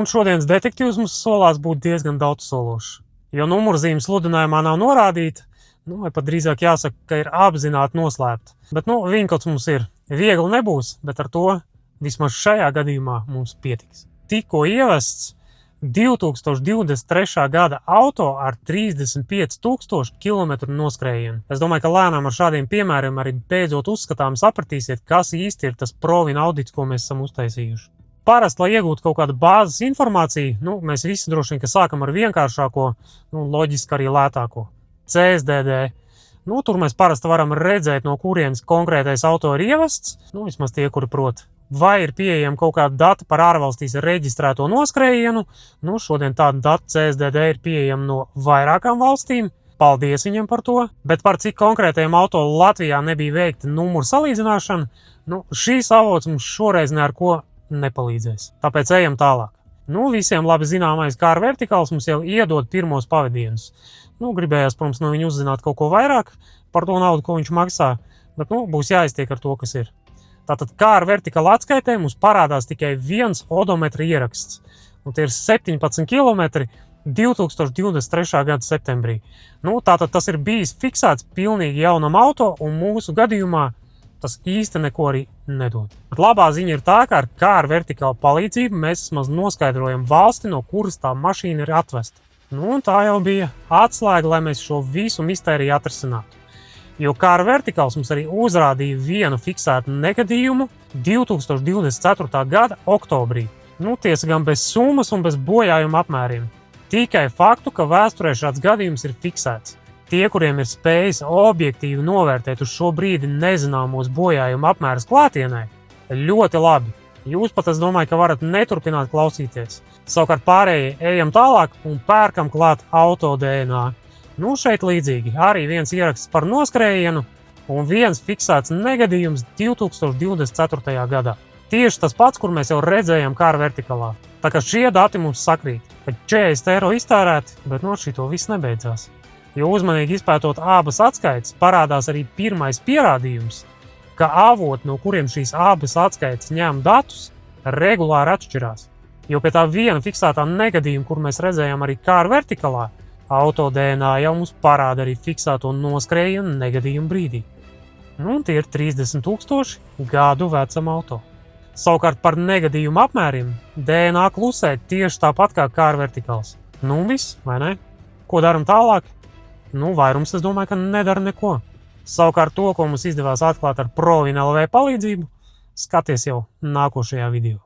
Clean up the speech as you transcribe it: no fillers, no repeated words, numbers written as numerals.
Un šodienas detektīvs mums solās būt diezgan daudzsološs, jo numurzīme sludinājumā nav norādīta, vai pat drīzāk jāsaka, ka ir apzināti noslēpta. Bet, vinkots mums ir. Viegli nebūs, bet ar to vismaz šajā gadījumā mums pietiks. Tikko ievests 2023. gada auto ar 35,000 kilometru noskrējienu. Es domāju, ka lēnām ar šādiem piemēriem arī beidzot uzskatām sapratīsiet, kas īsti ir tas Provina audits, ko mēs esam uztaisījuši. Parasti, lai iegūtu kaut kādu bāzes informāciju, mēs visi droši vien, ka sākam ar vienkāršāko, loģiski arī lētāko – CSDD. Tur mēs parasti varam redzēt, no kurienes konkrētais auto ir ievests, vismaz tie, kuri prot. Vai ir pieejami kaut kādi dati par ārvalstīs reģistrēto noskrējienu. Šodien tāda data CSDD ir pieejama no vairākām valstīm. Paldies viņam par to. Bet par cik konkrētajiem auto Latvijā nebija veikta numuru salīdzināšana, šīs avots mums šoreiz ne ar ko nepalīdzēs. Tāpēc ejam tālāk. Visiem labi zināmais Car Verticals mums jau iedod pirmos pavadienus. Gribējās, protams, no viņa uzzināt kaut ko vairāk par to naudu, ko viņš maksā, bet būs jāiztiek ar to, kas ir. Tātad Car Vertical atskaitē mums parādās tikai viens odometra ieraksts. Tie ir 17 km 2023. gada septembrī. Tātad tas ir bijis fiksēts pilnīgi jaunam auto, un mūsu gadījumā tas īsti neko arī nedod. Labā ziņa ir tā, ka ar Car Vertical palīdzību mēs vismaz noskaidrojam valsti, no kuras tā mašīna ir atvesta. Tā jau bija atslēga, lai mēs šo visu mistēriju atrisinātu. Jo Car Verticals mums arī uzrādīja vienu fiksētu negadījumu 2024. gada oktobrī. Tiesa gan bez summas un bez bojājuma apmēriem. Tikai faktu, ka vēsturē šāds gadījums ir fiksēts. Tie, kuriem ir spējas objektīvi novērtēt uz šo brīdi nezināmos bojājuma apmērus klātienē, ļoti labi. Jūs pat, es domāju, ka varat neturpināt klausīties. Savukārt pārējie ejam tālāk un pērkam klāt auto DNA. Šeit līdzīgi. Arī viens ieraksts par noskrējienu un viens fiksēts negadījums 2024. gadā. Tieši tas pats, kur mēs jau redzējām Car Verticalā. Tā kā šie dati mums sakrīt, ka 40 eiro iztērēti, bet šito viss nebeidzās. Jo uzmanīgi izpētot abas atskaites, parādās arī pirmais pierādījums, ka avoti, no kuriem šīs abas atskaites ņem datus, regulāri atšķirās. Jo pie tā viena fiksētā negadījuma, kur mēs redzējām arī Car Verticalā, auto DNA jau mums parāda arī fiksēto noskrējienu negadījumu brīdī. Tie ir 30,000 gadu vecam auto. Savukārt par negadījumu apmēriem DNA klusē tieši tāpat kā Car Verticals. Viss, vai ne? Ko daram tālāk? Vairums, es domāju, ka nedara neko. Savukārt to, ko mums izdevās atklāt ar Provina LV palīdzību, skaties jau nākošajā video.